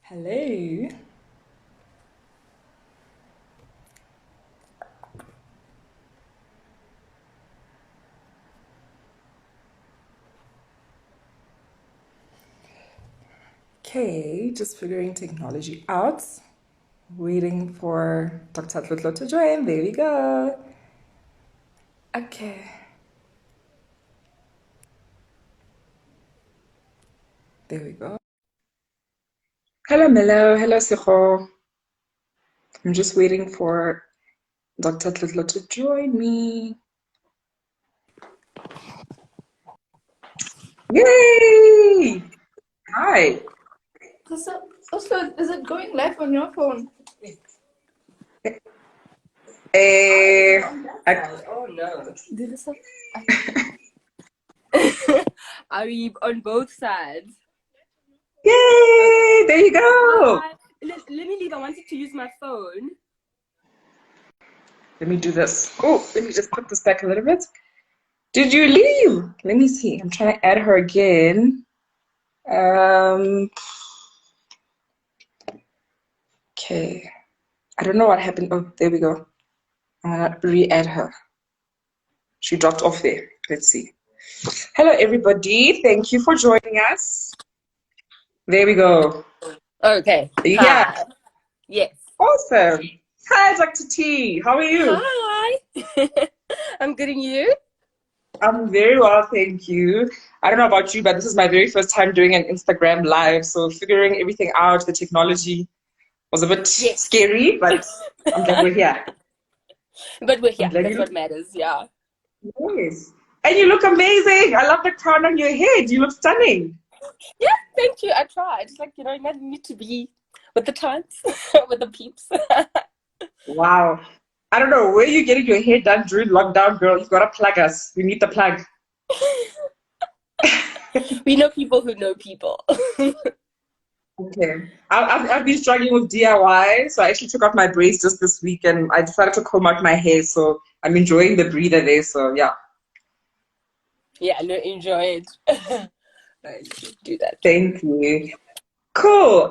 Hello. Okay, just figuring technology out. Waiting for Dr. Tlotlo to join. There we go. Okay, there we go. Hello, Melo. Hello, Sikho. I'm just waiting for Dr. Tlotlo to join me. Yay! Hi. Also, is it going live on your phone? Eh, Oh no. Are we on both sides? yay! There you go. Hi. Let me leave. I wanted to use my phone. Let me do this. Oh, let me just put this back a little bit. Did you leave? Let me see. I'm trying to add her again. Okay. I don't know what happened. Oh, there we go. I'm gonna re-add her. She dropped off there. Let's see. Hello, everybody. Thank you for joining us. There we go. Okay. Yeah, Hi. Yes. awesome. Hi, Dr. T. How are you? Hi. I'm getting you. I'm very well, thank you. I don't know about you, but this is my very first time doing an Instagram live, so figuring everything out, the technology was a bit Yes. scary, but I'm glad we're here. But we're I'm here. glad That's you what matters. Yeah. look nice. And you look amazing. I love the crown on your head. You look stunning. Yeah. Thank you. I tried. It's like, you not need to be with the times, with the peeps. Wow. I don't know where you getting your hair done during lockdown, girl. You've got to plug us. We need the plug. We know people who know people. Okay. I've been struggling with DIY, so I actually took out my braids just this week and I decided to comb out my hair. So I'm enjoying the breather there. So yeah, Yeah. No, enjoy it. I do that. thank you. Cool.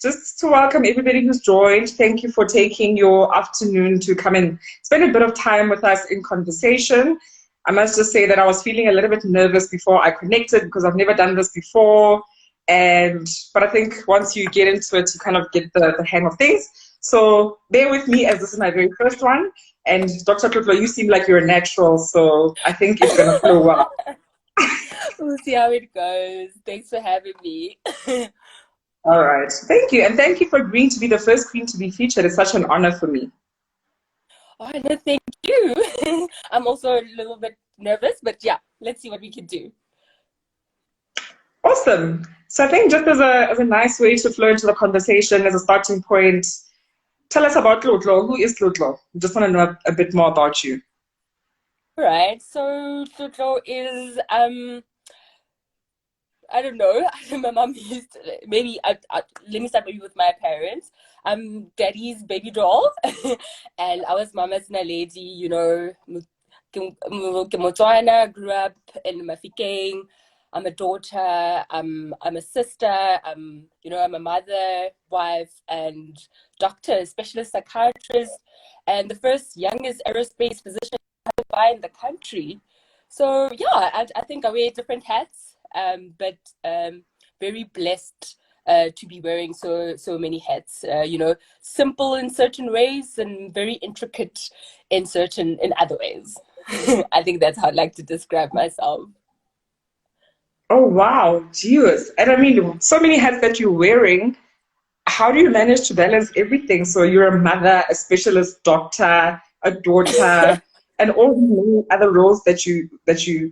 Just to welcome everybody who's joined. Thank you for taking your afternoon to come and spend a bit of time with us in conversation. I must just say that I was feeling a little bit nervous before I connected because I've never done this before. But I think once you get into it, you kind of get the hang of things. So bear with me as this is my very first one. And Dr. Tlotlo, you seem like you're a natural, so I think it's gonna flow well. We'll see how it goes. Thanks for having me. All right. Thank you. And thank you for agreeing to be the first queen to be featured. It's such an honor for me. Oh, no, thank you. I'm also a little bit nervous, but yeah, let's see what we can do. Awesome. So I think just as a nice way to flow into the conversation as a starting point, tell us about Tlotlo. Who is Tlotlo? We just want to know a bit more about you. All right. So Tlotlo is I don't know. My mom used to, maybe let me start maybe with my parents. I'm daddy's baby doll, and I was mama's lady. Motswana, grew up in Mafikeng. I'm a daughter. I'm a sister. I'm a mother, wife, and doctor, specialist psychiatrist, and the first youngest aerospace physician in the country. So yeah, I think I wear different hats, but very blessed to be wearing so many hats. Simple in certain ways and very intricate in other ways. I think that's how I'd like to describe myself. Oh, wow. Geez. And I mean, so many hats that you're wearing. How do you manage to balance everything? So you're a mother, a specialist doctor, a daughter, and all the many other roles that you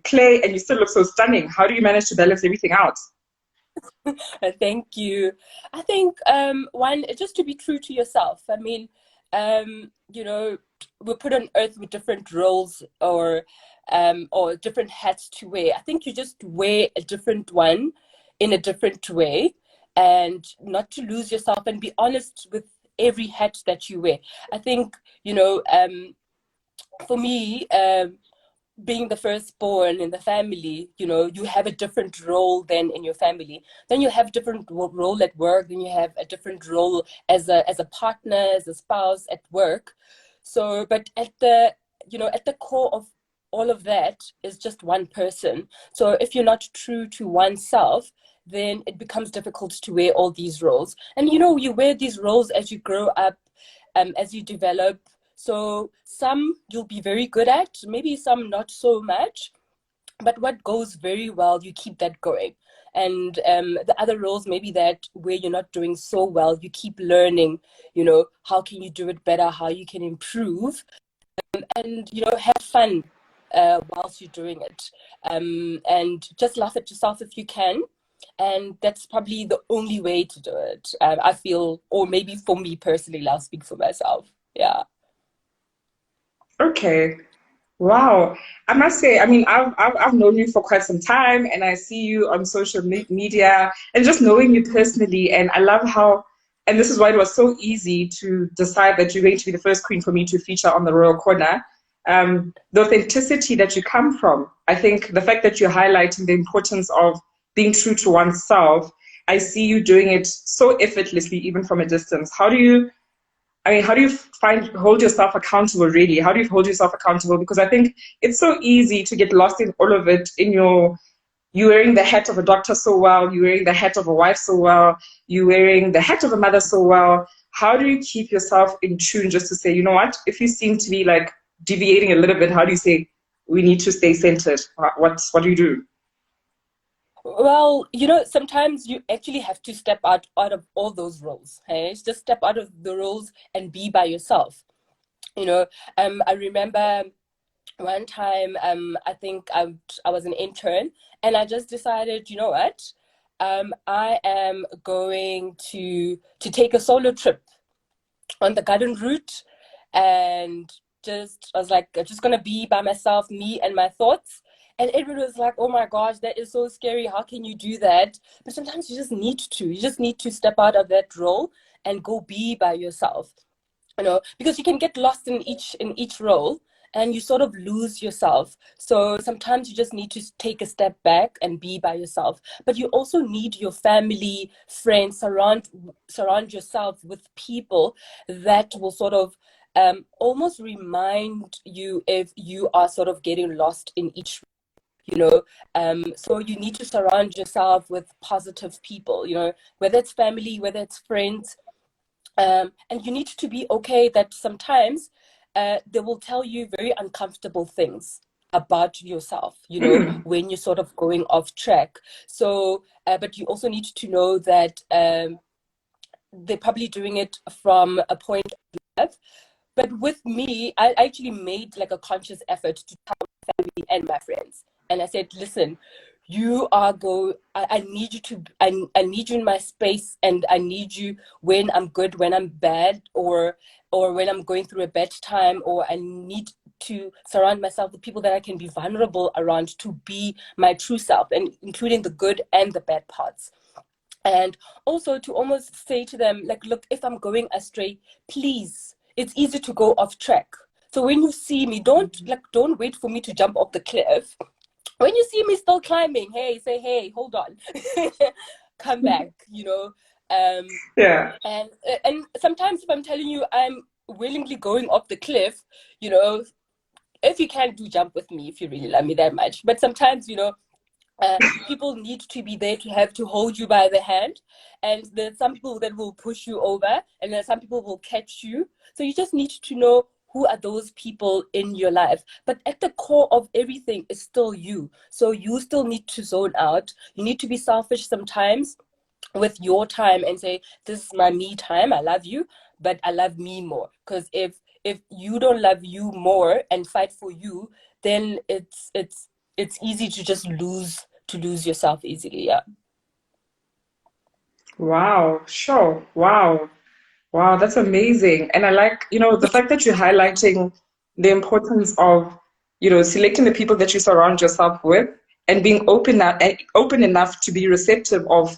play, and you still look so stunning. How do you manage to balance everything out? Thank you. I think one, just to be true to yourself. I mean, we're put on earth with different roles or different hats to wear. I think you just wear a different one in a different way, and not to lose yourself and be honest with every hat that you wear. I think for me. being the firstborn in the family, you know, you have a different role than in your family. Then you have different role at work. Then you have a different role as a partner, as a spouse at work. So, but at the, you know, at the core of all of that is just one person. So if you're not true to oneself, then it becomes difficult to wear all these roles. And you know, you wear these roles as you grow up, as you develop. So some you'll be very good at, maybe some not so much. But what goes very well, you keep that going. And the other roles, maybe that where you're not doing so well, you keep learning, you know, how can you do it better, how you can improve, and, you know, have fun whilst you're doing it. And just laugh at yourself if you can. And that's probably the only way to do it. I feel, or maybe for me personally, I'll speak for myself. Yeah. Okay. Wow. I must say, I mean, I've known you for quite some time, and I see you on social media and just knowing you personally. And I love how, and this is why it was so easy to decide that you're going to be the first queen for me to feature on the Royal Corner. The authenticity that you come from. I think the fact that you're highlighting the importance of being true to oneself, I see you doing it so effortlessly, even from a distance. How do you hold yourself accountable, really? How do you hold yourself accountable? Because I think it's so easy to get lost in all of it. You're wearing the hat of a doctor so well, you're wearing the hat of a wife so well, you're wearing the hat of a mother so well. How do you keep yourself in tune just to say, you know what, if you seem to be like deviating a little bit, how do you say, we need to stay centered? What do you do? Well, you know, sometimes you actually have to step out of all those roles. Hey, just step out of the roles and be by yourself. You know, I remember one time, I think I was an intern, and I just decided, you know what, I am going to take a solo trip on the garden route, and just I was like, I'm just gonna be by myself, me and my thoughts. And everyone was like, oh my gosh, that is so scary, how can you do that? But sometimes you just need to step out of that role and go be by yourself, you know, because you can get lost in each role, and you sort of lose yourself. So sometimes you just need to take a step back and be by yourself. But you also need your family, friends, surround yourself with people that will sort of almost remind you if you are sort of getting lost in each, you know. So you need to surround yourself with positive people, you know, whether it's family, whether it's friends. And you need to be okay that sometimes they will tell you very uncomfortable things about yourself, you know, when you're sort of going off track. So, but you also need to know that they're probably doing it from a point of love. But with me, I actually made like a conscious effort to tell my family and my friends. And I said, listen, I need you to, I need you in my space, and I need you when I'm good, when I'm bad, or when I'm going through a bad time, or I need to surround myself with people that I can be vulnerable around to be my true self, and including the good and the bad parts. And also to almost say to them, like, look, if I'm going astray, please, it's easy to go off track. So when you see me, don't wait for me to jump off the cliff. When you see me still climbing, hey, say, hey, hold on, come back, you know. Yeah. And sometimes if I'm telling you I'm willingly going off the cliff, you know, if you can, do jump with me if you really love me that much. But sometimes, you know, people need to be there to have to hold you by the hand, and there's some people that will push you over, and then some people will catch you. So you just need to know who are those people in your life. But at the core of everything is still you. So you still need to zone out. You need to be selfish sometimes with your time and say, this is my me time, I love you, but I love me more. Because if you don't love you more and fight for you, then it's easy to just lose yourself easily. Yeah. Wow. Sure. Wow. Wow, that's amazing. And I like, the fact that you're highlighting the importance of, selecting the people that you surround yourself with and being open enough to be receptive of,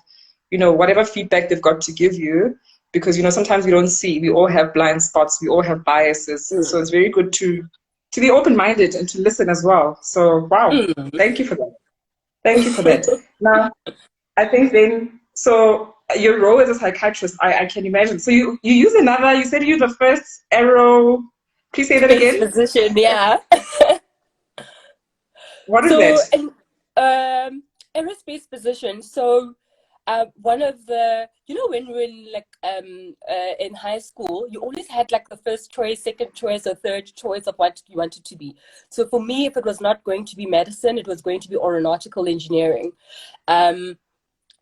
whatever feedback they've got to give you. Because, sometimes we don't see, we all have blind spots, we all have biases. So Mm. it's very good to to be open-minded and to listen as well. So, wow, Mm. thank you for that. Thank you for that. Now, I think then, so your role as a psychiatrist, I can imagine. So you use another, you said you the first arrow. Please say that Space again. physician, yeah. What is that? So in aerospace physician, so one of the, you know, when we're like in high school, you always had like the first choice, second choice, or third choice of what you wanted to be. So for me, if it was not going to be medicine, it was going to be aeronautical engineering. Um,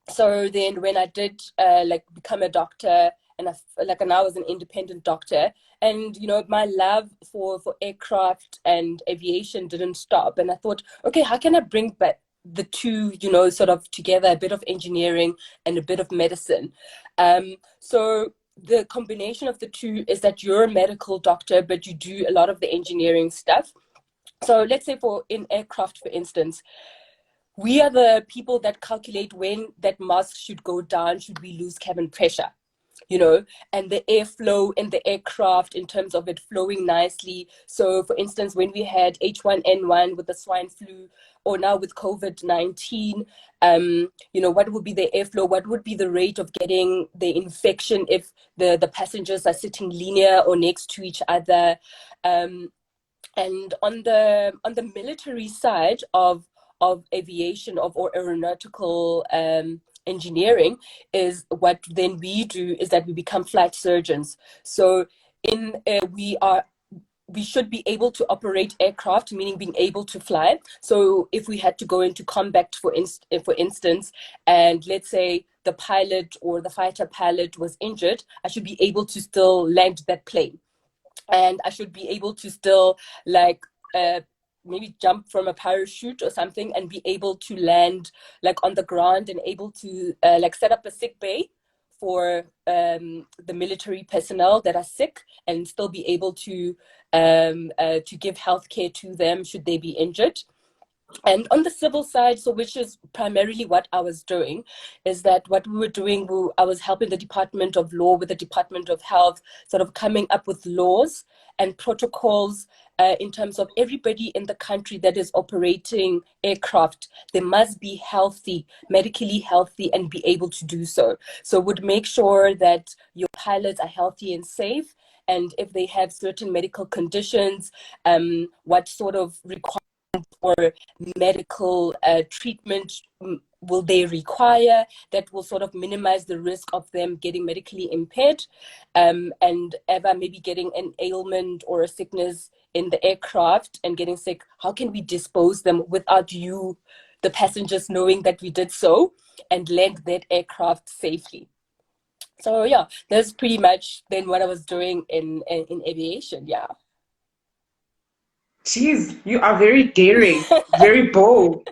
so then when I did like become a doctor, and I was an independent doctor, and you know, my love for aircraft and aviation didn't stop, and I thought, okay, how can I bring back the two, you know, sort of together, a bit of engineering and a bit of medicine. So the combination of the two is that you're a medical doctor, but you do a lot of the engineering stuff. So let's say for in aircraft, for instance, we are the people that calculate when that mask should go down, should we lose cabin pressure, you know, and the airflow in the aircraft in terms of it flowing nicely. So for instance, when we had H1N1 with the swine flu, or now with COVID-19, you know, what would be the airflow? What would be the rate of getting the infection if the passengers are sitting linear or next to each other? And on the military side of aviation or aeronautical engineering, is what then we do is that we become flight surgeons. So in we should be able to operate aircraft, meaning being able to fly. So if we had to go into combat, for instance, and let's say the pilot or the fighter pilot was injured, I should be able to still land that plane, and I should be able to still like maybe jump from a parachute or something and be able to land like on the ground and able to like set up a sick bay for the military personnel that are sick, and still be able to give healthcare to them should they be injured. And on the civil side, so which is primarily what I was doing, is that what we were doing, I was helping the Department of Law with the Department of Health, sort of coming up with laws and protocols in terms of everybody in the country that is operating aircraft. They must be healthy, medically healthy, and be able to do so. So would make sure that your pilots are healthy and safe, and if they have certain medical conditions, what sort of requirements or medical treatment will they require that will sort of minimize the risk of them getting medically impaired, and ever maybe getting an ailment or a sickness in the aircraft and getting sick. How can we dispose them without you, the passengers, knowing that we did so, and land that aircraft safely? So yeah, that's pretty much then what I was doing in aviation. Yeah. Jeez, you are very daring, very bold,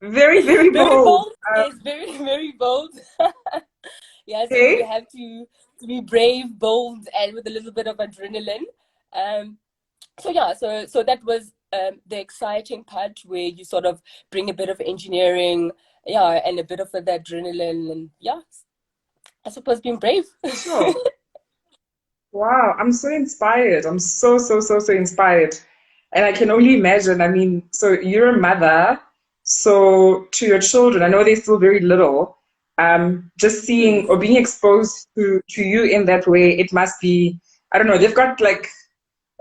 very, very Very bold. bold. Yes, very, very bold. Yeah, so you Okay. have to be brave, bold, and with a little bit of adrenaline. Um, so yeah, so that was the exciting part, where you sort of bring a bit of engineering, yeah, and a bit of the adrenaline, and yeah, I suppose being brave. Sure. Wow, I'm so inspired. I'm so, so, so, so inspired. And I can only imagine, I mean, so you're a mother, so to your children, I know they're still very little, just seeing Yes. or being exposed to you in that way, it must be, I don't know, they've got like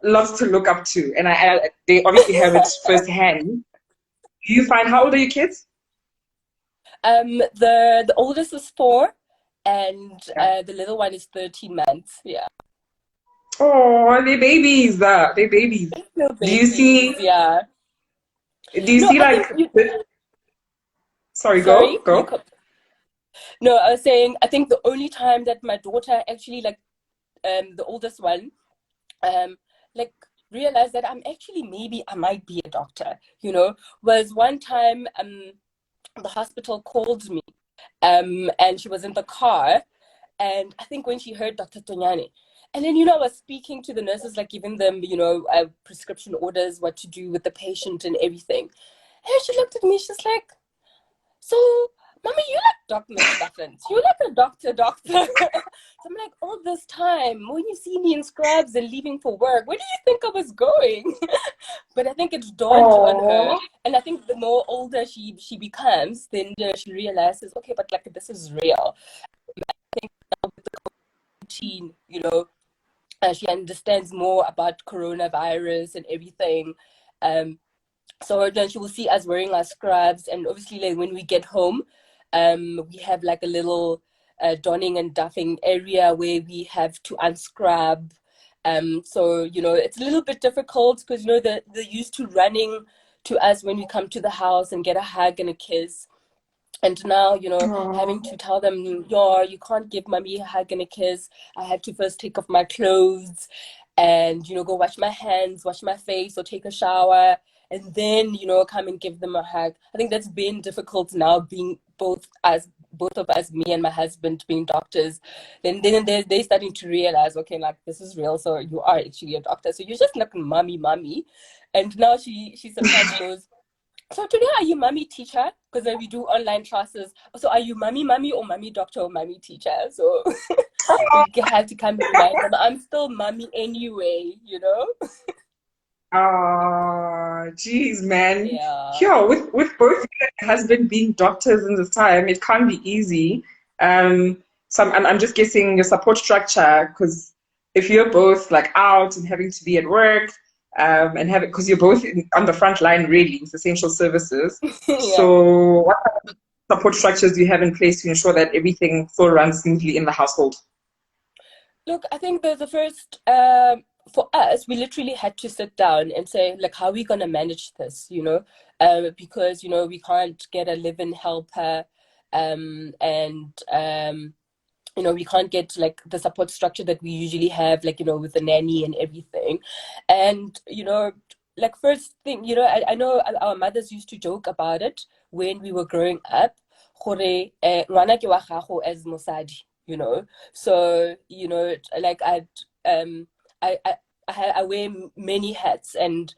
lots to look up to. And they obviously have it firsthand. Do you find, how old are your kids? The oldest is 4, and Yeah. the little one is 13 months. Yeah. Oh, they're babies. They're babies. No Do you babies. see, Yeah. do you No, see I think like, you. sorry, Sorry, go, you. go. No, I was saying, I think the only time that my daughter actually, like, the oldest one, um, like, realized that maybe I might be a doctor, you know, was one time the hospital called me, and she was in the car, and I think when she heard Dr. Tonyane, and then, you know, I was speaking to the nurses, like giving them, you know, prescription orders, what to do with the patient and everything. And she looked at me, she's like, so Mommy, you like Dr. McStuffins. You like a doctor. So I'm like, all this time, when you see me in scrubs and leaving for work, where do you think I was going? But I think it's dawned on her. Oh, And I think the more older she becomes, then she realizes, okay, but like this is real. I think now with the routine, she understands more about coronavirus and everything. So then she will see us wearing our scrubs, and obviously, like when we get home, we have like a little donning and doffing area where we have to unscrub. So it's a little bit difficult because they're used to running to us when we come to the house and get a hug and a kiss. And now, having to oh, tell them, yo, you can't give mommy a hug and a kiss. I have to first take off my clothes and, go wash my hands, wash my face, or take a shower, and then, come and give them a hug. I think that's been difficult now, being both of us, me and my husband, being doctors. Then they're starting to realize, okay, like this is real. So you are actually a doctor. So you're just like mommy. And now she sometimes goes, so today, are you mommy teacher? Because we do online classes. So are you mommy, or mommy doctor, or mommy teacher? So we have to come and remind them, I'm still mommy anyway. oh, geez, man. Yeah. Yeah, with both you and your husband being doctors in this time, it can't be easy. So I'm just guessing your support structure, because if you're both like out and having to be at work, and having because you're both on the front line really with essential services. Yeah. So what support structures do you have in place to ensure that everything still runs smoothly in the household? Look, I think the first, for us, we literally had to sit down and say, like, how are we going to manage this? Because, we can't get a live-in helper, and we can't get like the support structure that we usually have, like, with the nanny and everything. And, like first thing, I know our mothers used to joke about it when we were growing up. Gore, ngwana ke wa gago as mosadi, So, like um, I wear many hats, and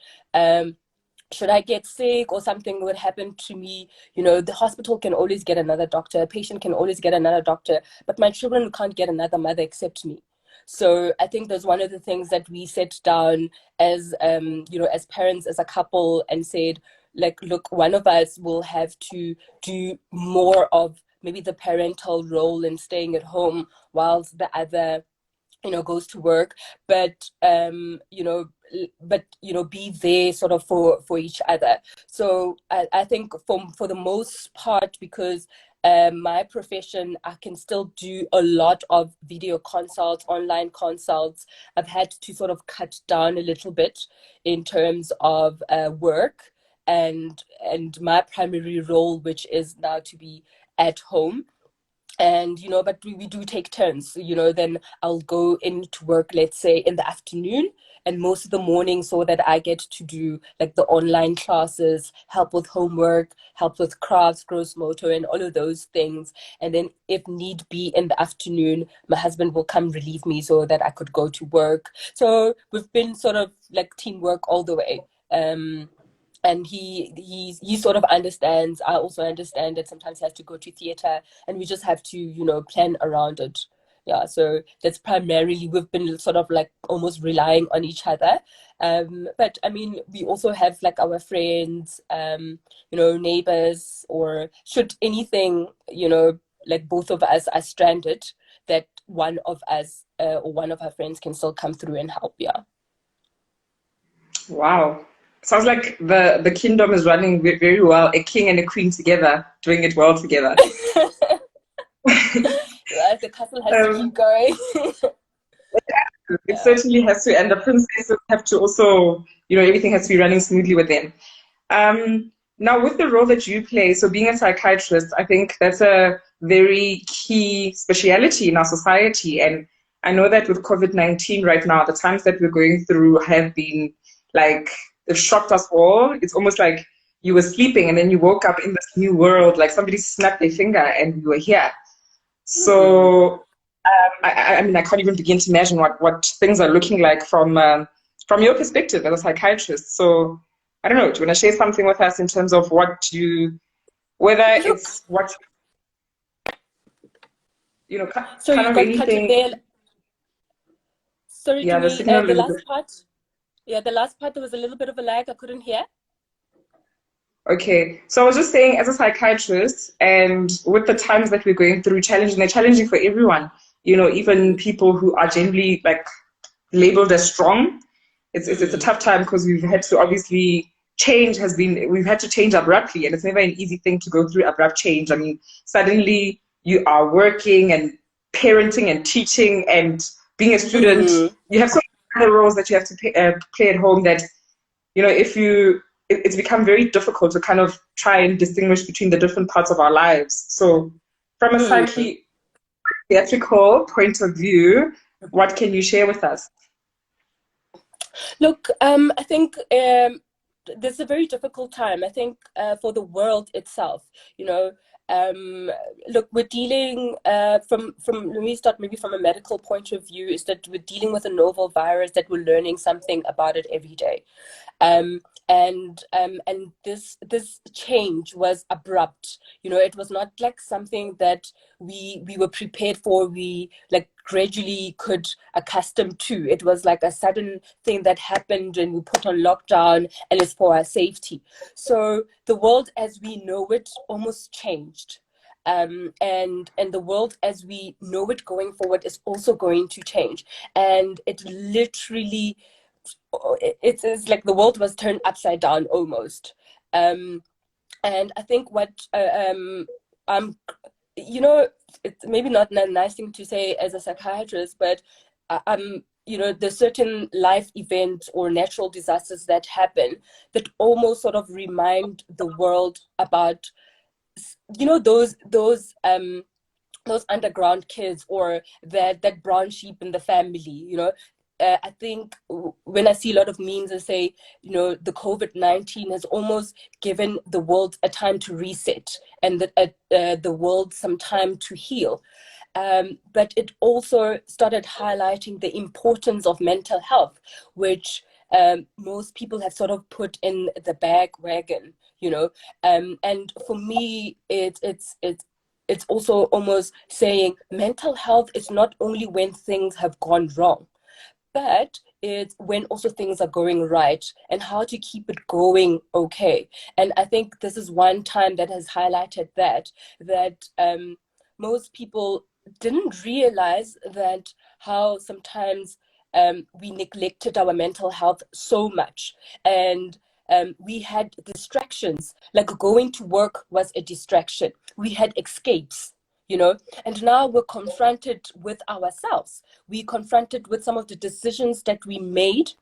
should I get sick or something would happen to me, the hospital can always get another doctor, a patient can always get another doctor, but my children can't get another mother except me. So I think that's one of the things that we sat down as, as parents, as a couple, and said, like, look, one of us will have to do more of maybe the parental role and staying at home whilst the other goes to work, but be there sort of for each other. So I think for the most part, because my profession, I can still do a lot of video consults, online consults. I've had to sort of cut down a little bit in terms of work, and my primary role, which is now to be at home. And but we do take turns. Then I'll go into work, let's say in the afternoon, and most of the morning, so that I get to do like the online classes, help with homework, help with crafts, gross motor, and all of those things. And then if need be, in the afternoon, my husband will come relieve me so that I could go to work. So we've been sort of like teamwork all the way. And he sort of understands. I also understand that sometimes he has to go to theater, and we just have to plan around it. Yeah, so that's primarily, we've been sort of like almost relying on each other. But I mean, we also have like our friends, neighbors, or should anything, like both of us are stranded, that one of us, or one of our friends can still come through and help. Yeah. Wow. Sounds like the kingdom is running very well. A king and a queen together, doing it well together. Yeah, the castle has to keep Um, going. it Yeah. certainly has to, and the princesses have to also, everything has to be running smoothly with them. Now, with the role that you play, so being a psychiatrist, I think that's a very key speciality in our society. And I know that with COVID-19 right now, the times that we're going through have been like, they've shocked us all. It's almost like you were sleeping and then you woke up in this new world, like somebody snapped their finger and you were here. Mm. So, I mean, I can't even begin to imagine what things are looking like from your perspective as a psychiatrist. So, I don't know. Do you want to share something with us in terms of whether Look, it's what? So kind you of got cut anything. there. Sorry to Yeah, the me. signal The is a last bit. part. Yeah, the last part, there was a little bit of a lag. I couldn't hear. Okay, so I was just saying, as a psychiatrist, and with the times that we're going through, challenging, they're challenging for everyone. Even people who are generally like labeled as strong. It's a Mm, tough time because we've had to obviously we've had to change abruptly, and it's never an easy thing to go through abrupt change. I mean, suddenly you are working and parenting and teaching and being a student. mm, You have so many other roles that you have to play at home that if it's become very difficult to kind of try and distinguish between the different parts of our lives. So, from a mm. psychiatrical point of view, what can you share with us? Look, I think this is a very difficult time. I think for the world itself, you know. Um, Look, we're dealing let me start maybe from a medical point of view, is that we're dealing with a novel virus that we're learning something about it every day. um, and this change was abrupt. It was not like something that we were prepared for. We like gradually could accustom to. It was like a sudden thing that happened, and we put on lockdown, and it's for our safety. So the world as we know it almost changed. And the world as we know it going forward is also going to change, and it literally, it's like the world was turned upside down almost. And I think what um you know it's maybe not a nice thing to say as a psychiatrist, but there's certain life events or natural disasters that happen that almost sort of remind the world about those underground kids, or that brown sheep in the family. I think when I see a lot of memes and say, the COVID-19 has almost given the world a time to reset, and the world some time to heal. But it also started highlighting the importance of mental health, which most people have sort of put in the bag wagon. And for me, it's also almost saying mental health is not only when things have gone wrong, but it's when also things are going right, and how to keep it going okay. And I think this is one time that has highlighted that most people didn't realize that how sometimes we neglected our mental health so much. And we had distractions, like going to work was a distraction. We had escapes. And now we're confronted with ourselves. We confronted with some of the decisions that we made.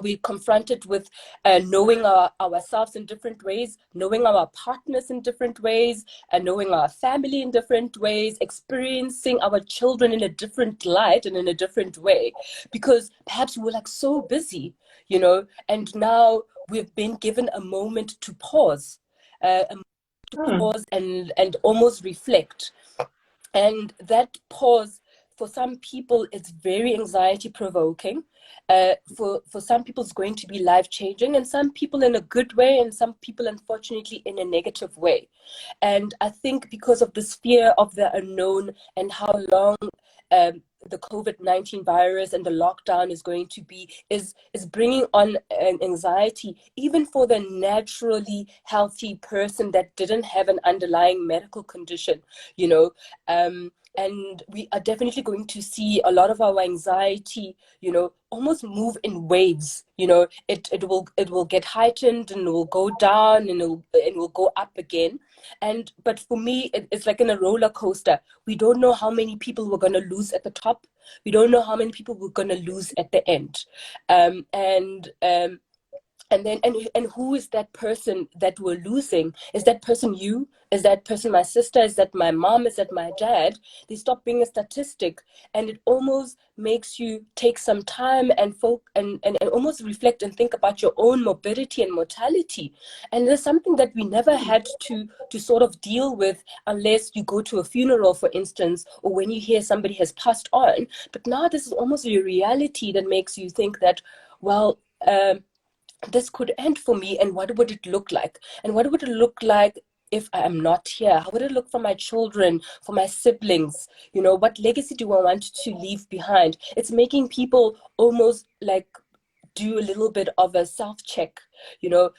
We confronted with knowing ourselves in different ways, knowing our partners in different ways, and knowing our family in different ways, experiencing our children in a different light and in a different way, because perhaps we were like so busy. And now we've been given a moment to pause, Hmm. and almost reflect. And that pause, for some people, it's very anxiety provoking. For some people, it's going to be life changing, and some people in a good way, and some people, unfortunately, in a negative way. And I think because of this fear of the unknown and how long the COVID-19 virus and the lockdown is going to be, is bringing on an anxiety, even for the naturally healthy person that didn't have an underlying medical condition, you know. And we are definitely going to see a lot of our anxiety, almost move in waves. It will get heightened, and it will go down, and it will go up again. But for me, it's like in a roller coaster. We don't know how many people we're going to lose at the top. We don't know how many people we're going to lose at the end. And then who is that person that we're losing? Is that person you? Is that person my sister? Is that my mom? Is that my dad? They stop being a statistic, and it almost makes you take some time and almost reflect and think about your own morbidity and mortality. And there's something that we never had to sort of deal with, unless you go to a funeral, for instance, or when you hear somebody has passed on. But now this is almost a reality that makes you think that, well, this could end for me, and what would it look like? And what would it look like if I am not here? How would it look for my children, for my siblings? You know, what legacy do I want to leave behind? It's making people almost like do a little bit of a self-check, you know.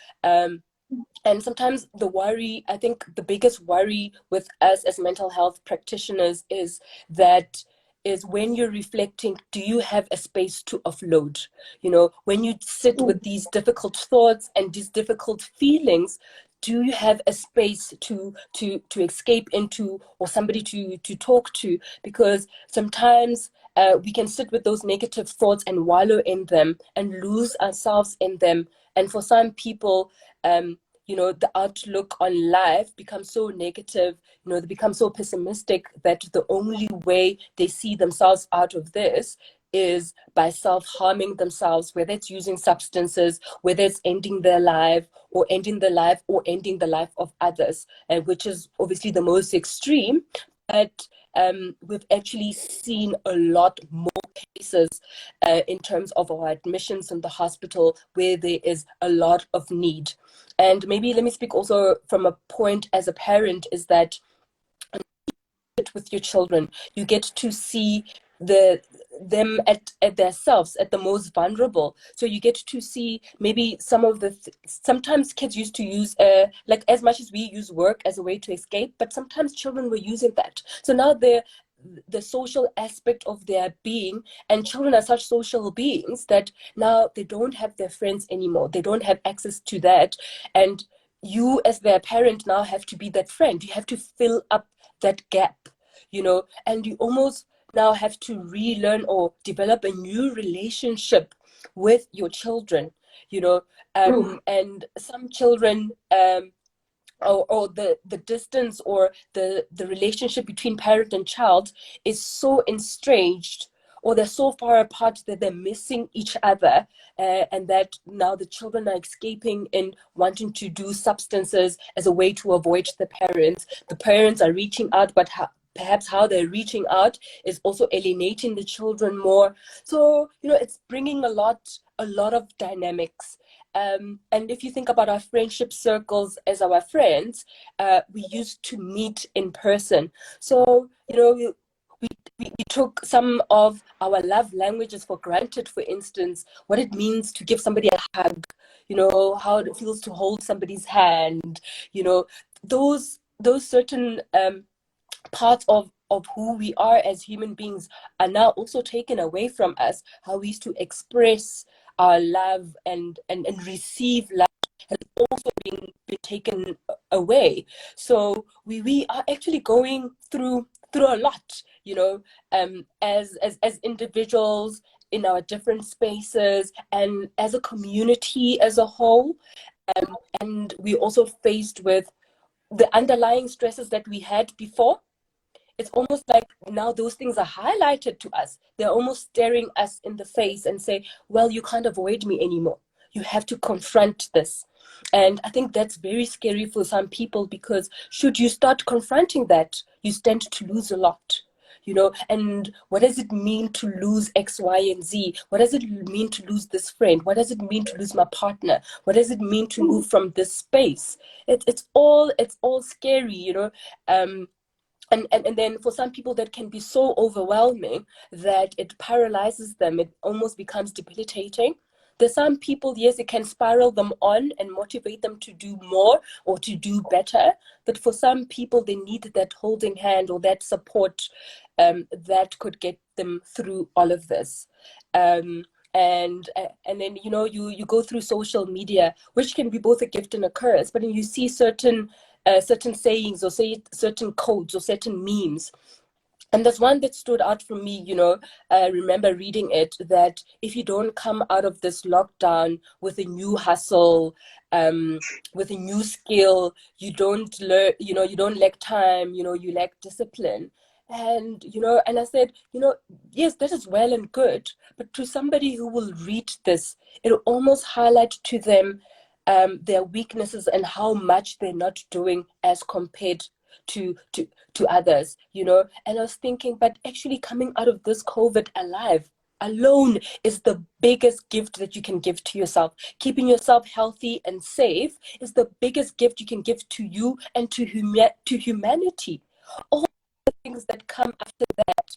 And sometimes the worry, I think the biggest worry with us as mental health practitioners is when you're reflecting, do you have a space to offload? You know, when you sit with these difficult thoughts and these difficult feelings, do you have a space to escape into, or somebody to talk to? Because sometimes we can sit with those negative thoughts and wallow in them and lose ourselves in them. And for some people, you know, the outlook on life becomes so negative, you know, they become so pessimistic that the only way they see themselves out of this is by self-harming themselves, whether it's using substances, whether it's ending their life or ending the life or ending the life of others, which is obviously the most extreme. But we've actually seen a lot more cases in terms of our admissions in the hospital where there is a lot of need. And maybe let me speak also from a point as a parent, is that with your children, you get to see them at themselves at the most vulnerable. So you get to see maybe some of the sometimes kids used to use like, as much as we use work as a way to escape, but sometimes children were using that. So now the social aspect of their being, and children are such social beings that now they don't have their friends anymore, they don't have access to that, and you as their parent now have to be that friend. You have to fill up that gap, you know, and you almost now have to relearn or develop a new relationship with your children, you know. And some children, or the distance or the relationship between parent and child is so estranged, or they're so far apart that they're missing each other, and that now the children are escaping and wanting to do substances as a way to avoid the parents. The parents are reaching out, but perhaps how they're reaching out is also alienating the children more. So, you know, it's bringing a lot of dynamics. And if you think about our friendship circles as our friends, we used to meet in person. So, you know, we took some of our love languages for granted. For instance, what it means to give somebody a hug, you know, how it feels to hold somebody's hand, you know, those certain parts of who we are as human beings are now also taken away from us. How we used to express our love and receive love has also been taken away. So we are actually going through a lot, you know, as individuals in our different spaces and as a community as a whole. And we also faced with the underlying stresses that we had before. It's almost like now those things are highlighted to us. They're almost staring us in the face and say, well, you can't avoid me anymore. You have to confront this. And I think that's very scary for some people, because should you start confronting that, you stand to lose a lot. You know, and what does it mean to lose X, Y, and Z? What does it mean to lose this friend? What does it mean to lose my partner? What does it mean to move from this space? It's all scary, you know. And then for some people that can be so overwhelming that it paralyzes them. It almost becomes debilitating. There's some people, yes, it can spiral them on and motivate them to do more or to do better. But for some people, they need that holding hand or that support that could get them through all of this. And then, you know, you go through social media, which can be both a gift and a curse, but then you see certain sayings, or say certain codes or certain memes. And there's one that stood out for me, you know. I remember reading it, that if you don't come out of this lockdown with a new hustle, with a new skill, you don't learn, you know, you don't lack time, you know, you lack discipline. And, you know, and I said, you know, yes, that is well and good, but to somebody who will read this, it'll almost highlight to them their weaknesses and how much they're not doing as compared to others, you know. And I was thinking, but actually coming out of this COVID alive, alone is the biggest gift that you can give to yourself. Keeping yourself healthy and safe is the biggest gift you can give to you and to humanity. All the things that come after that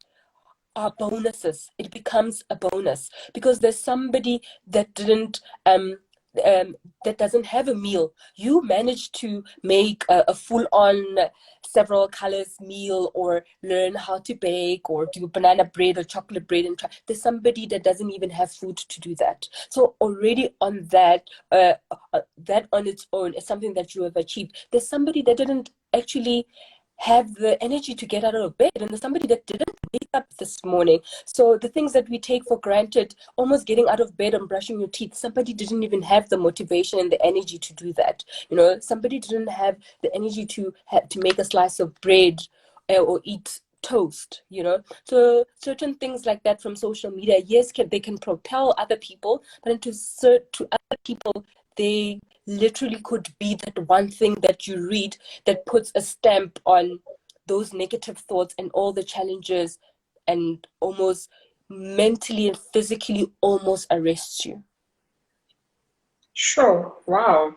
are bonuses. It becomes a bonus because there's somebody that didn't that doesn't have a meal. You managed to make a full-on several colors meal, or learn how to bake, or do banana bread or chocolate bread, and try. There's somebody that doesn't even have food to do that. So already on that, that on its own is something that you have achieved. There's somebody that didn't actually have the energy to get out of bed, and there's somebody that didn't wake up this morning. So the things that we take for granted, almost getting out of bed and brushing your teeth, somebody didn't even have the motivation and the energy to do that. Somebody didn't have the energy to make a slice of bread, or eat toast. So certain things like that from social media, yes, they can propel other people, but to other people, they literally could be that one thing that you read that puts a stamp on those negative thoughts and all the challenges, and almost mentally and physically almost arrests you. Sure. Wow.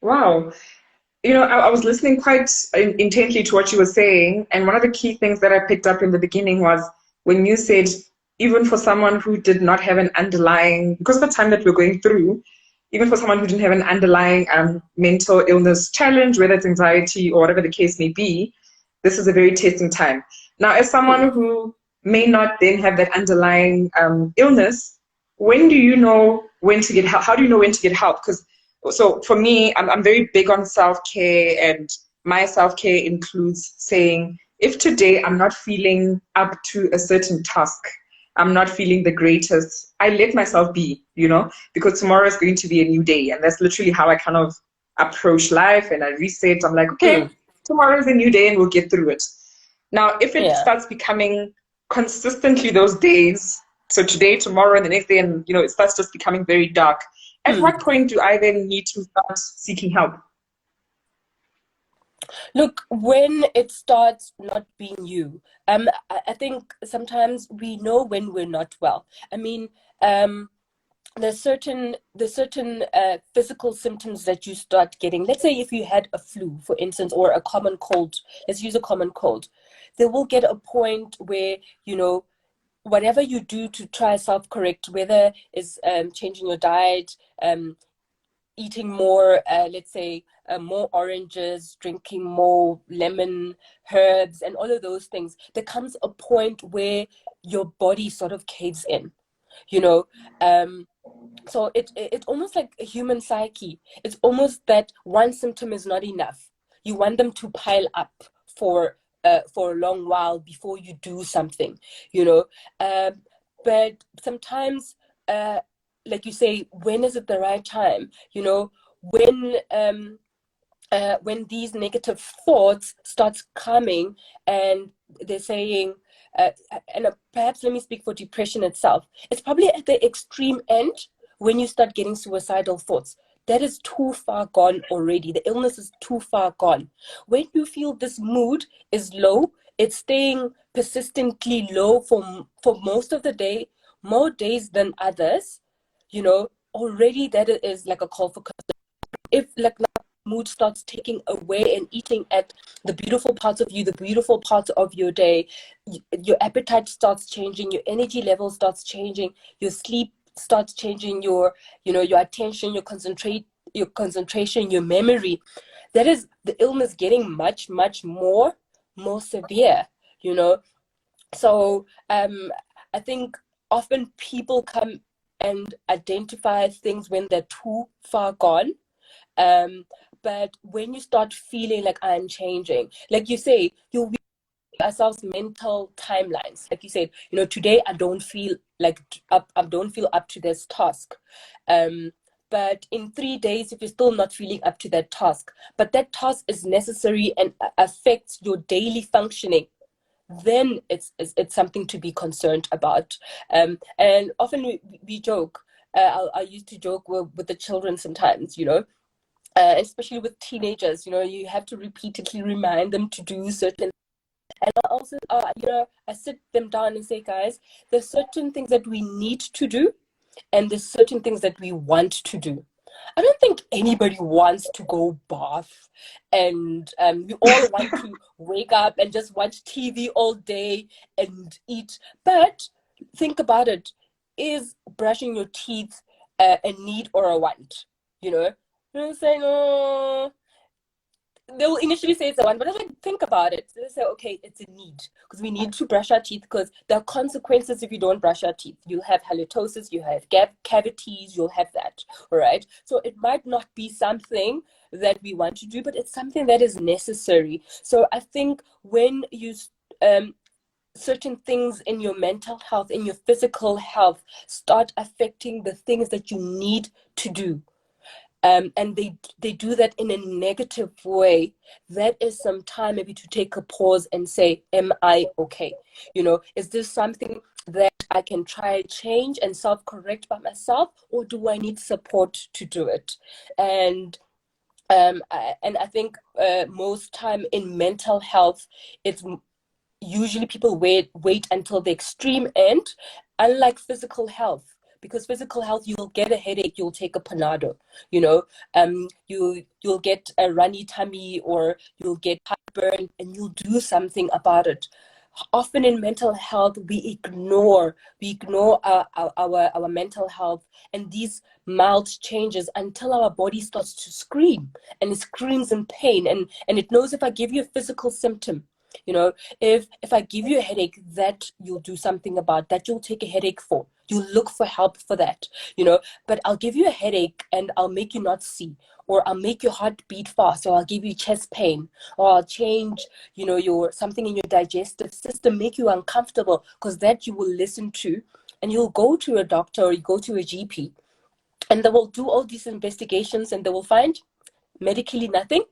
Wow. I was listening quite intently to what you were saying, and one of the key things that I picked up in the beginning was when you said, even for someone who did not have an underlying, because of the time that we're going through, even for someone who didn't have an underlying mental illness challenge, whether it's anxiety or whatever the case may be, this is a very testing time. Now, as someone who may not then have that underlying illness, when do you know when to get help? How do you know when to get help? Because so for me, I'm very big on self-care, and my self-care includes saying, if today I'm not feeling up to a certain task, I'm not feeling the greatest, I let myself be, because tomorrow is going to be a new day. And that's literally how I kind of approach life, and I reset. I'm like, okay, tomorrow is a new day and we'll get through it. Now, if it starts becoming consistently those days, so today, tomorrow, and the next day, and it starts just becoming very dark, at what point do I then need to start seeking help? Look, when it starts not being you, I think sometimes we know when we're not well. I mean, there's certain physical symptoms that you start getting. Let's say if you had a flu, for instance, or a common cold. Let's use a common cold. There will get a point where, whatever you do to try self-correct, whether it's changing your diet, eating more, let's say, more oranges, drinking more lemon, herbs, and all of those things, there comes a point where your body sort of caves in, so it's almost like a human psyche. It's almost that one symptom is not enough. You want them to pile up for a long while before you do something, but sometimes, like you say, when is it the right time? When these negative thoughts starts coming, and they're saying, and perhaps let me speak for depression itself. It's probably at the extreme end when you start getting suicidal thoughts. That is too far gone already. The illness is too far gone. When you feel this mood is low, it's staying persistently low for most of the day, more days than others, already that is like a call for concern. If like mood starts taking away and eating at the beautiful parts of you, the beautiful parts of your day, your appetite starts changing, your energy level starts changing, your sleep starts changing, your attention, your concentration, your memory, that is the illness getting much, much more severe. So I think often people come and identify things when they're too far gone. But when you start feeling like I'm changing, like you say, we ourselves mental timelines. Like you said, today I don't feel like I don't feel up to this task. But in 3 days, if you're still not feeling up to that task, but that task is necessary and affects your daily functioning, then it's something to be concerned about. And often we joke. I used to joke with the children sometimes, especially with teenagers. You have to repeatedly remind them to do certain And I also, I sit them down and say, guys, there's certain things that we need to do, and there's certain things that we want to do. I don't think anybody wants to go bath, and we all want to wake up and just watch TV all day and eat. But think about it: is brushing your teeth a need or a want? You know, they'll say no. They'll initially say it's a want, but I like think about it. They'll say, okay, it's a need because we need to brush our teeth because there are consequences if you don't brush our teeth. You'll have halitosis, you have cavities, you'll have that. All right. So it might not be something that we want to do, but it's something that is necessary. So I think when you certain things in your mental health, in your physical health, start affecting the things that you need to do, and they do that in a negative way, that is some time maybe to take a pause and say, am I okay? Is this something that I can try change and self-correct by myself, or do I need support to do it? And I think most time in mental health, it's usually people wait until the extreme end, unlike physical health. Because physical health, you'll get a headache, you'll take a Panado, you'll get a runny tummy, or you'll get heartburn, and you'll do something about it. Often in mental health, we ignore our mental health and these mild changes until our body starts to scream, and it screams in pain, and it knows if I give you a physical symptom, if I give you a headache, that you'll do something about, that you'll take a headache for. You'll look for help for that, but I'll give you a headache and I'll make you not see, or I'll make your heart beat fast, or I'll give you chest pain, or I'll change, your something in your digestive system, make you uncomfortable, because that you will listen to, and you'll go to a doctor or you go to a GP, and they will do all these investigations and they will find medically nothing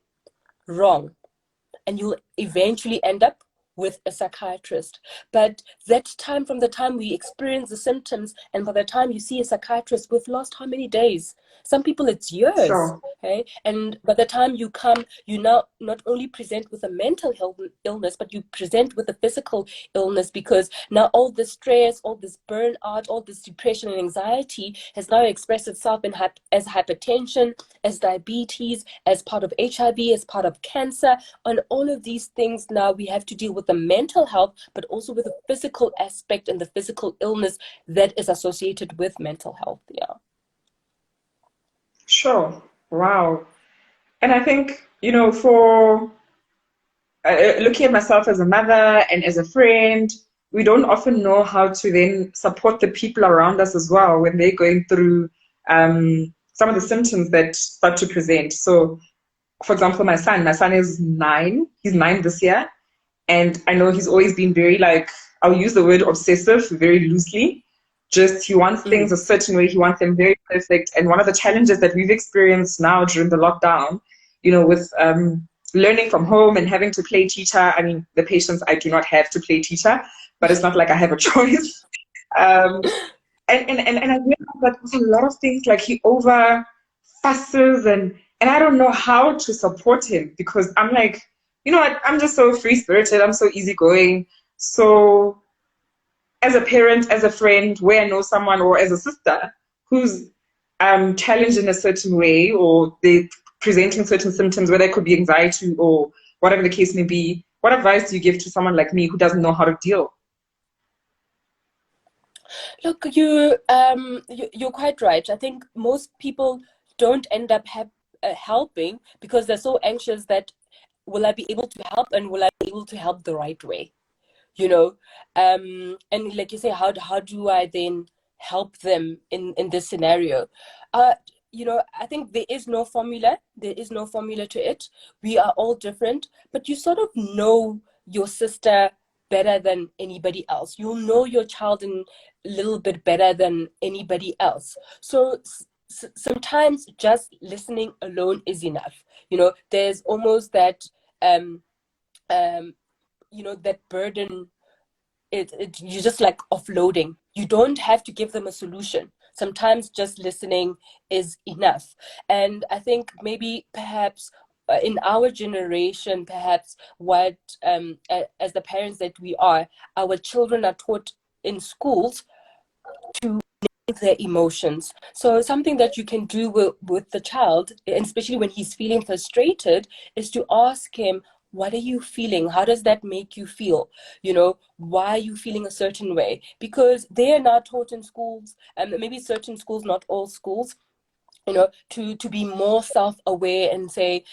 wrong. And you'll eventually end up with a psychiatrist. But that time, from the time we experience the symptoms and by the time you see a psychiatrist, we've lost how many days? Some people it's years. Sure. Okay? And by the time you come, you now not only present with a mental health illness, but you present with a physical illness, because now all this stress, all this burnout, all this depression and anxiety has now expressed itself as hypertension, as diabetes, as part of HIV, as part of cancer. On all of these things now we have to deal with the mental health, but also with the physical aspect and the physical illness that is associated with mental health. Yeah. Sure. Wow. And I think, for looking at myself as a mother and as a friend, we don't often know how to then support the people around us as well when they're going through some of the symptoms that start to present. So, for example, my son is 9. He's 9 this year. And I know he's always been very, like, I'll use the word obsessive very loosely. Just he wants things a certain way. He wants them very perfect. And one of the challenges that we've experienced now during the lockdown, with learning from home and having to play teacher. I mean, the patients, I do not have to play teacher, but it's not like I have a choice. Um, and I realized that with a lot of things, like he over fusses, and I don't know how to support him, because I'm like, I'm just so free spirited. I'm so easygoing. So as a parent, as a friend, where I know someone, or as a sister who's challenged in a certain way, or they presenting certain symptoms, whether it could be anxiety or whatever the case may be, what advice do you give to someone like me who doesn't know how to deal? Look, you're quite right. I think most people don't end up helping because they're so anxious that, will I be able to help, and will I be able to help the right way? And like you say, how do I then help them in this scenario? I think there is no formula to it. We are all different, but you sort of know your sister better than anybody else. You'll know your child a little bit better than anybody else. So sometimes just listening alone is enough. There's almost that um that burden. You're just like offloading. You don't have to give them a solution. Sometimes just listening is enough. And I think maybe perhaps in our generation, perhaps what as the parents that we are, our children are taught in schools to their emotions. So something that you can do with the child, and especially when he's feeling frustrated, is to ask him, what are you feeling? How does that make you feel? You know, why are you feeling a certain way? Because they are not taught in schools, and maybe certain schools, not all schools, you know, to be more self-aware and say,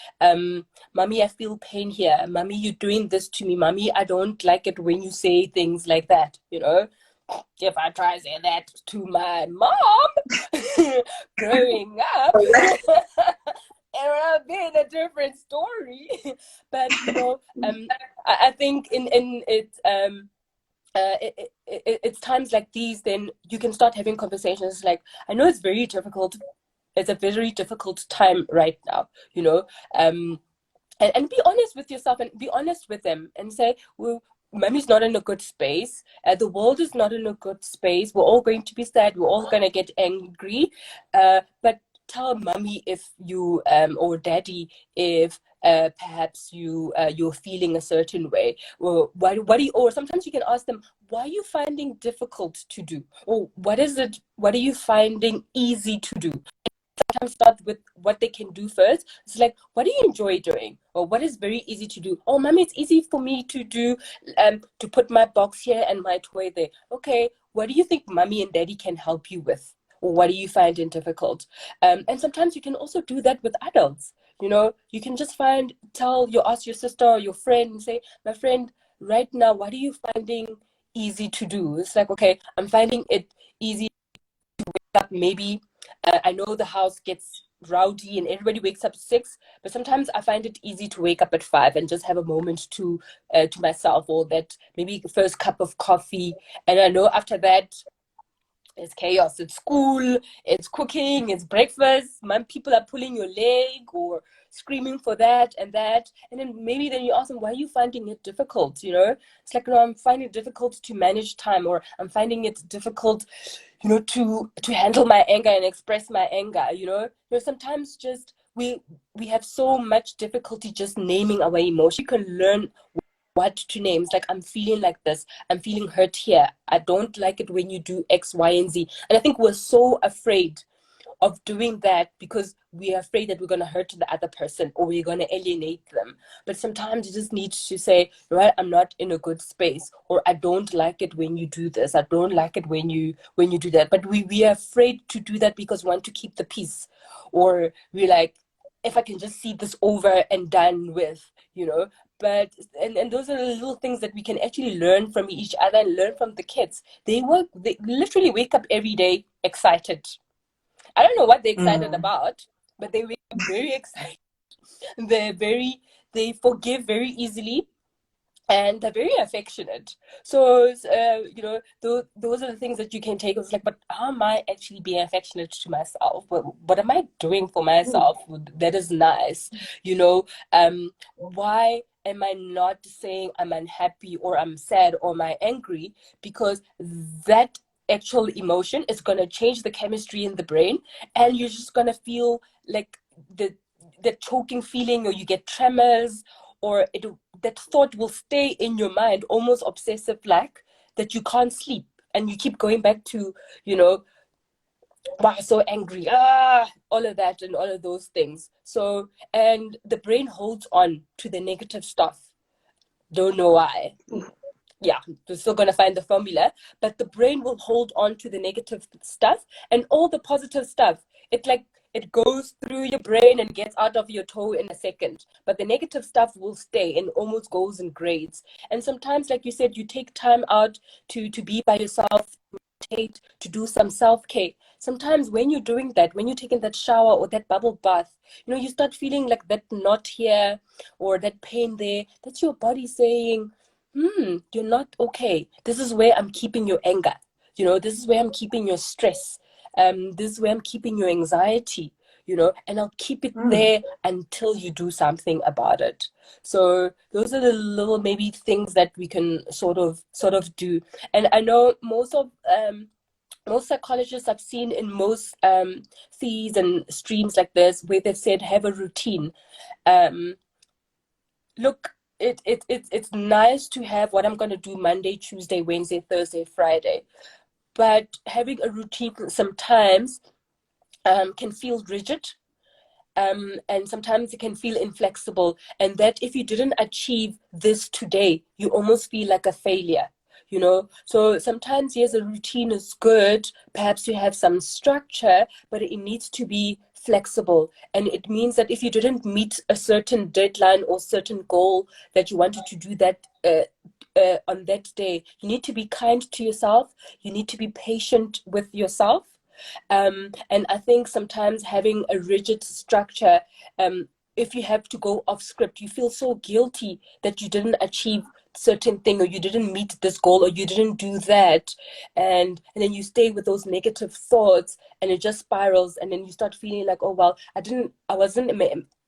mommy, I feel pain here. Mommy, you're doing this to me. Mommy, I don't like it when you say things like that, you know. If I try to say that to my mom growing up, it would have been a different story. But you know, I think in it's times like these, then you can start having conversations like, I know it's very difficult. It's a very difficult time right now, you know. And be honest with yourself and be honest with them and say, well, mommy's not in a good space. The world is not in a good space. We're all going to be sad. We're all going to get angry. But tell mommy if you, or daddy, if perhaps you're feeling a certain way. Or what do you, or sometimes you can ask them, why are you finding difficult to do? Or what are you finding easy to do? Sometimes start with what they can do first. It's like, what do you enjoy doing? Or what is very easy to do? Oh, mommy, it's easy for me to do, to put my box here and my toy there. Okay, what do you think mommy and daddy can help you with? Or what do you find difficult? And sometimes you can also do that with adults. You know, you can just ask your sister or your friend and say, my friend, right now, what are you finding easy to do? It's like, okay, I'm finding it easy up. Maybe I know the house gets rowdy and everybody wakes up at 6, but sometimes I find it easy to wake up at 5 and just have a moment to myself, or that maybe first cup of coffee. And I know after that it's chaos. It's school, it's cooking, it's breakfast. People are pulling your leg or screaming for that and that. And then maybe you ask them, why are you finding it difficult? You know, it's like, no, I'm finding it difficult to manage time, or I'm finding it difficult, you know, to handle my anger and express my anger. You know, sometimes just we have so much difficulty just naming our emotion. You can learn what to name. It's like, I'm feeling like this. I'm feeling hurt here. I don't like it when you do X, Y, and Z. And I think we're so afraid of doing that because we are afraid that we're going to hurt the other person or we're going to alienate them. But sometimes you just need to say, right, I'm not in a good space, or I don't like it when you do this. I don't like it when you do that. But we are afraid to do that because we want to keep the peace, or we're like, if I can just see this over and done with, you know. But and those are the little things that we can actually learn from each other and learn from the kids. They literally wake up every day excited. I don't know what they're excited about, but they wake up very excited. They forgive very easily, and they're very affectionate. So you know, those are the things that you can take. It's like, but how am I actually being affectionate to myself? What am I doing for myself that is nice? You know, why am I not saying I'm unhappy or I'm sad or I'm angry? Because that actual emotion is going to change the chemistry in the brain, and you're just going to feel like the choking feeling, or you get tremors, or that thought will stay in your mind, almost obsessive like, that you can't sleep, and you keep going back to, you know, wow, so angry, all of that and all of those things. So, and the brain holds on to the negative stuff. Don't know why. Yeah, we're still going to find the formula, but the brain will hold on to the negative stuff, and all the positive stuff, it goes through your brain and gets out of your toe in a second, but the negative stuff will stay and almost goes in grades. And sometimes, like you said, you take time out to be by yourself, to do some self-care. Sometimes when you're doing that, when you're taking that shower or that bubble bath, you know, you start feeling like that knot here or that pain there. That's your body saying, you're not okay. This is where I'm keeping your anger. You know, this is where I'm keeping your stress. This is where I'm keeping your anxiety, you know, and I'll keep it there until you do something about it. So those are the little maybe things that we can sort of do. And I know most of most psychologists I've seen in most feeds and streams like this, where they've said have a routine. Um, look, it's nice to have what I'm going to do Monday, Tuesday, Wednesday, Thursday, Friday, but having a routine sometimes can feel rigid, and sometimes it can feel inflexible, and that if you didn't achieve this today, you almost feel like a failure, you know. So sometimes, yes, a routine is good, perhaps you have some structure, but it needs to be flexible. And it means that if you didn't meet a certain deadline or certain goal that you wanted to do that on that day, you need to be kind to yourself, you need to be patient with yourself. And I think sometimes having a rigid structure, if you have to go off script, you feel so guilty that you didn't achieve certain thing, or you didn't meet this goal, or you didn't do that, and then you stay with those negative thoughts, and it just spirals, and then you start feeling like, oh well, I wasn't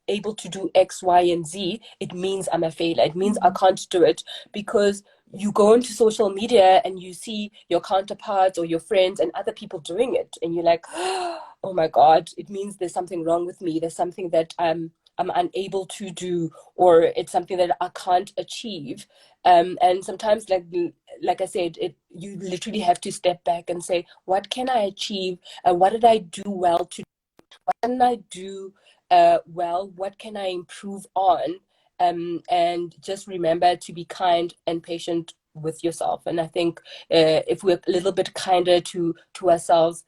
able to do X, Y, and Z. It means I'm a failure. It means I can't do it, because you go into social media and you see your counterparts or your friends and other people doing it, and you're like, oh my god, it means there's something wrong with me, there's something that I'm unable to do, or it's something that I can't achieve. And sometimes, like I said, you literally have to step back and say, what can I achieve? What did I do well today? What can I do well? What can I improve on? And just remember to be kind and patient with yourself. And I think if we're a little bit kinder to ourselves,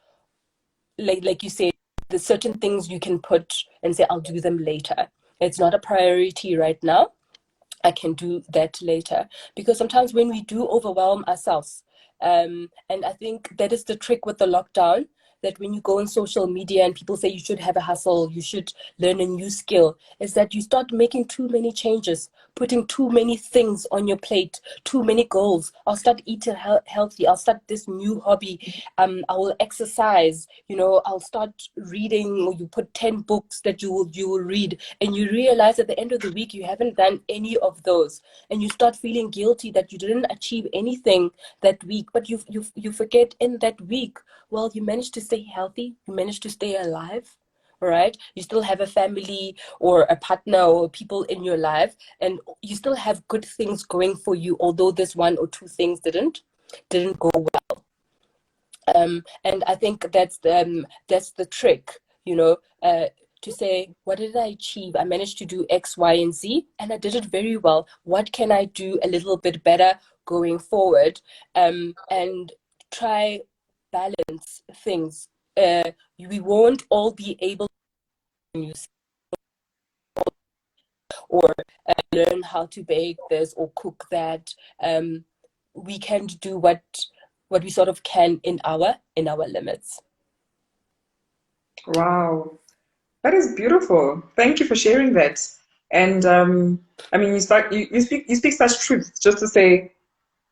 like you say, there's certain things you can put and say, I'll do them later. It's not a priority right now. I can do that later. Because sometimes when we do overwhelm ourselves, and I think that is the trick with the lockdown, that when you go on social media and people say you should have a hustle, you should learn a new skill, is that you start making too many changes, putting too many things on your plate, too many goals. I'll start eating healthy. I'll start this new hobby. I will exercise. You know, I'll start reading. Or you put 10 books that you will read, and you realize at the end of the week you haven't done any of those, and you start feeling guilty that you didn't achieve anything that week. But you forget, in that week, well, you managed to stay healthy, you managed to stay alive, right? You still have a family or a partner or people in your life, and you still have good things going for you, although this one or two things didn't go well. And I think that's the trick, you know, to say, what did I achieve? I managed to do X, Y, and Z, and I did it very well. What can I do a little bit better going forward? And try balance things. We won't all be able to use or learn how to bake this or cook that. We can do what we sort of can in our limits. Wow, that is beautiful. Thank you for sharing that. And I mean, you speak such truth. Just to say,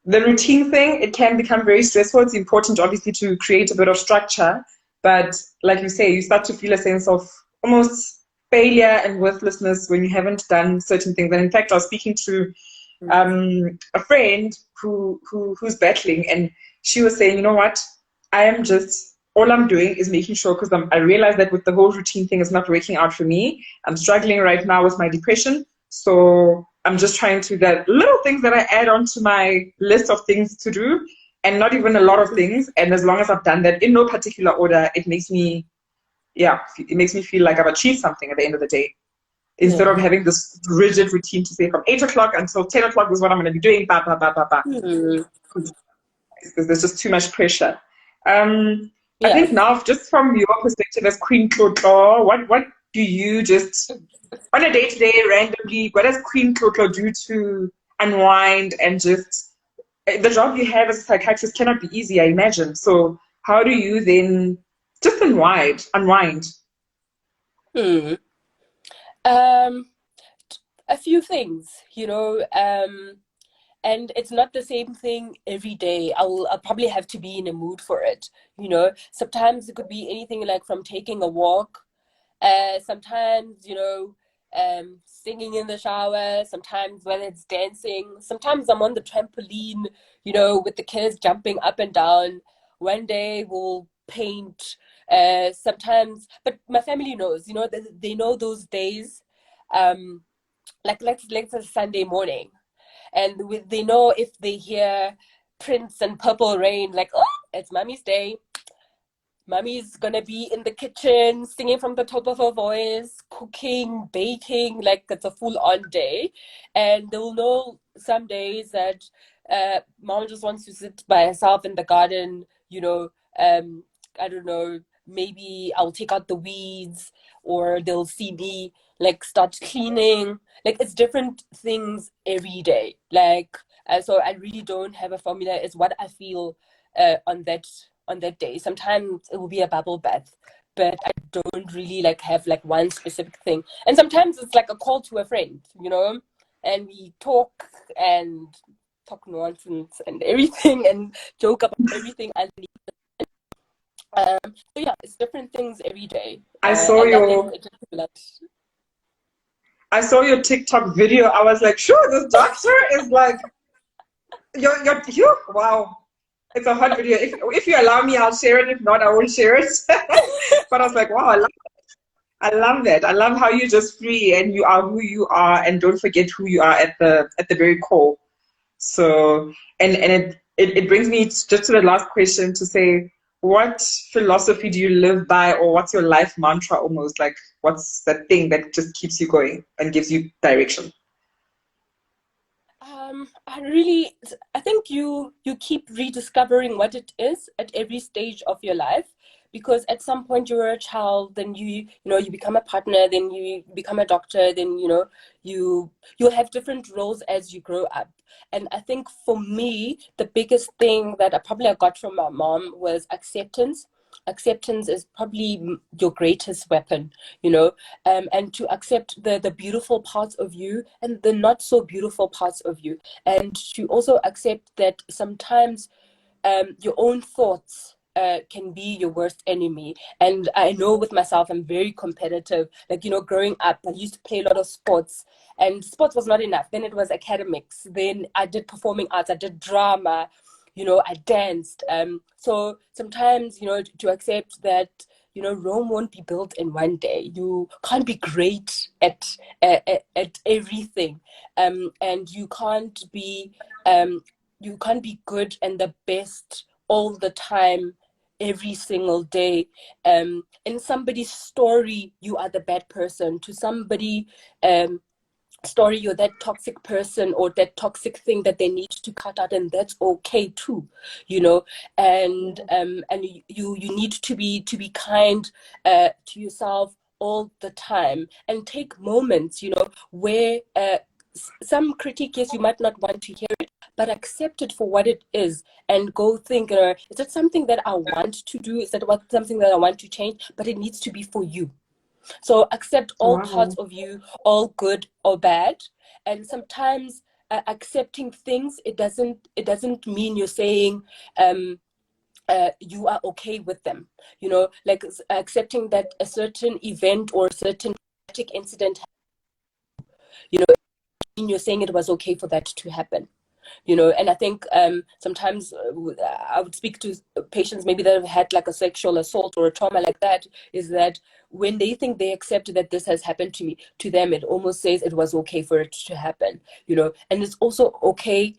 the routine thing, it can become very stressful. It's important, obviously, to create a bit of structure. But like you say, you start to feel a sense of almost failure and worthlessness when you haven't done certain things. And in fact, I was speaking to a friend who's battling, and she was saying, you know what, I am just, all I'm doing is making sure, because I realize that with the whole routine thing is not working out for me. I'm struggling right now with my depression, so I'm just trying to, that little things that I add onto my list of things to do, and not even a lot of things, and as long as I've done that in no particular order, it makes me, yeah, it makes me feel like I've achieved something at the end of the day, instead of Yeah. having this rigid routine to say from 8 o'clock until 10 o'clock is what I'm going to be doing, bah, bah, bah, bah, bah. Hmm. Because there's just too much pressure. Um, I Yeah. think now, just from your perspective as Queen Tlotlo, what do you just, on a day-to-day, randomly, what does Queen Tlotlo do to unwind and just, the job you have as a psychiatrist cannot be easy, I imagine. So how do you then just unwind? Hmm. Um, a few things, and it's not the same thing every day. I'll probably have to be in a mood for it. Sometimes it could be anything, like from taking a walk. Sometimes, singing in the shower. Sometimes when it's dancing. Sometimes I'm on the trampoline, with the kids jumping up and down. One day we'll paint. Sometimes, but my family knows, they know those days. Like let's say Sunday morning, and they know if they hear Prince and Purple Rain, like, oh, it's Mommy's day. Mommy's gonna be in the kitchen singing from the top of her voice, cooking, baking, like it's a full on day. And they'll know some days that mom just wants to sit by herself in the garden, I don't know, maybe I'll take out the weeds, or they'll see me like start cleaning. Like it's different things every day. Like so I really don't have a formula. It's what I feel on that day. Sometimes it will be a bubble bath, but I don't really like have like one specific thing. And sometimes it's like a call to a friend, and we and talk nonsense and everything and joke about everything. So yeah, it's different things every day, I saw and I think your it just like, I saw your TikTok video. I was like, sure, this doctor is like wow. It's a hot video. If you allow me, I'll share it. If not, I won't share it. But I was like, wow, I love that. I love how you're just free and you are who you are, and don't forget who you are at the very core. So, and it brings me just to the last question to say, what philosophy do you live by, or what's your life mantra almost? Like, what's that thing that just keeps you going and gives you direction? I think you keep rediscovering what it is at every stage of your life, because at some point you were a child, then you become a partner, then you become a doctor, then you'll have different roles as you grow up. And I think for me, the biggest thing that I got from my mom was acceptance. Acceptance is probably your greatest weapon, and to accept the beautiful parts of you and the not so beautiful parts of you, and to also accept that sometimes your own thoughts can be your worst enemy. And I know with myself, I'm very competitive. Like, growing up, I used to play a lot of sports, and sports was not enough. Then it was academics. Then I did performing arts, I did drama, I danced. So sometimes, to accept that, Rome won't be built in one day. You can't be great at everything, and you can't be good and the best all the time, every single day. In somebody's story, you are the bad person. To somebody story, you're that toxic person or that toxic thing that they need to cut out, and that's okay too, and you need to be kind to yourself all the time, and take moments, where some critique, yes, you might not want to hear it, but accept it for what it is, and go think, is it something that I want to do? Is that something that I want to change? But it needs to be for you. So accept all parts Wow. of you, all good or bad. And sometimes accepting things, it doesn't mean you're saying you are okay with them. Like accepting that a certain event or a certain traumatic incident, you're saying it was okay for that to happen. And I think sometimes I would speak to patients maybe that have had like a sexual assault or a trauma like that, is that when they think they accept that this has happened to them, it almost says it was okay for it to happen, and it's also okay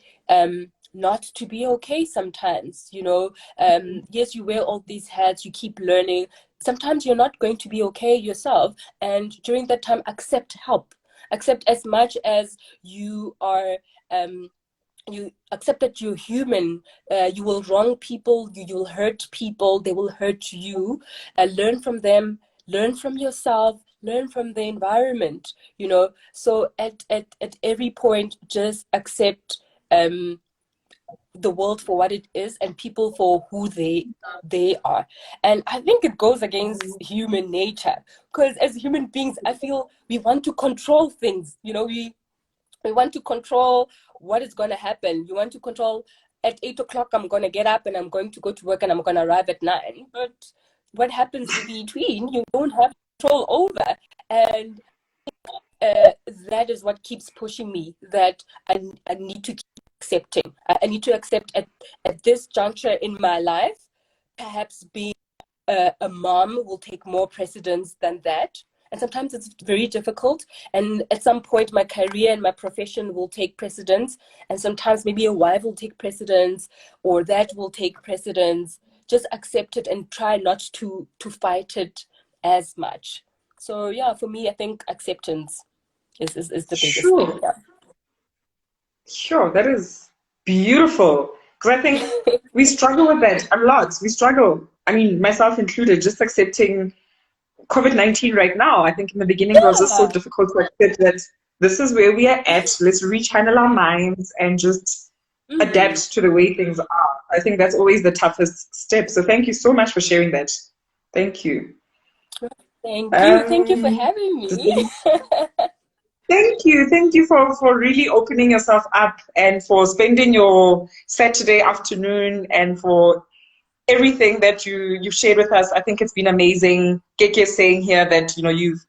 not to be okay sometimes, yes, you wear all these hats, you keep learning. Sometimes you're not going to be okay yourself, and during that time, accept help. Accept as much as you are. You accept that you're human. You will wrong people, you will hurt people, they will hurt you. Learn from them, learn from yourself, learn from the environment, so at every point, just accept the world for what it is, and people for who they are. And I think it goes against human nature, because as human beings, I feel we want to control things. We want to control what is going to happen. You want to control, at 8 o'clock, I'm going to get up and I'm going to go to work and I'm going to arrive at 9. But what happens in between, you don't have control over. And that is what keeps pushing me, that I need to keep accepting. I need to accept at this juncture in my life, perhaps being a mom will take more precedence than that. And sometimes it's very difficult. And at some point, my career and my profession will take precedence. And sometimes maybe a wife will take precedence, or that will take precedence. Just accept it and try not to fight it as much. So yeah, for me, I think acceptance is the biggest thing. Sure. Sure, that is beautiful. Because I think we struggle with that a lot. We struggle. I mean, myself included, just accepting COVID-19 right now. I think in the beginning it was just so Yeah. difficult to accept that this is where we are at. Let's rechannel our minds and just Mm-hmm. adapt to the way things are. I think that's always the toughest step. So thank you so much for sharing that. Thank you. Thank you. Thank you for Um, having me. Thank you for really opening yourself up and for spending your Saturday afternoon and for everything that you've shared with us. I think it's been amazing. Keke is saying here that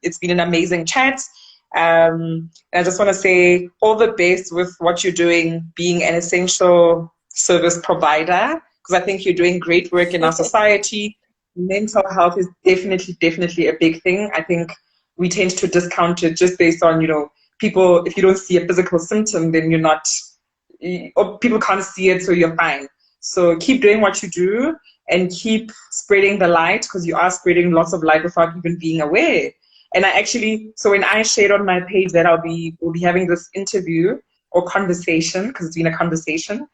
it's been an amazing chat. And I just want to say all the best with what you're doing, being an essential service provider, because I think you're doing great work in our society. Mental health is definitely a big thing. I think we tend to discount it just based on, people, if you don't see a physical symptom, then you're not, or people can't see it, so you're fine. So keep doing what you do and keep spreading the light, because you are spreading lots of light without even being aware. And so when I shared on my page that we'll be having this interview or conversation, because it's been a conversation,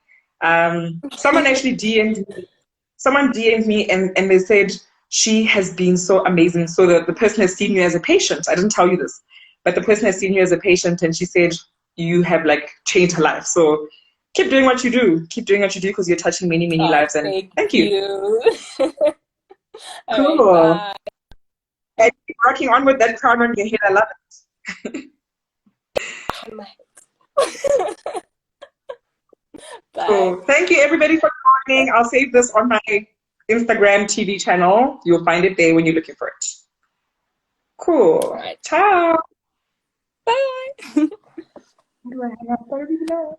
someone actually DM'd me and they said, she has been so amazing. So the person has seen you as a patient. I didn't tell you this, but the person has seen you as a patient and she said you have like changed her life. So keep doing what you do. Keep doing what you do, because you're touching many Oh, lives. And thank thank you. you. All right, Cool. bye. And keep working on with that crown on your head. I love it. On my head. Bye. Cool. Thank you everybody for joining. I'll save this on my Instagram TV channel. You'll find it there when you're looking for it. All Cool. right. Ciao. Bye. How do I hang up? I don't even know.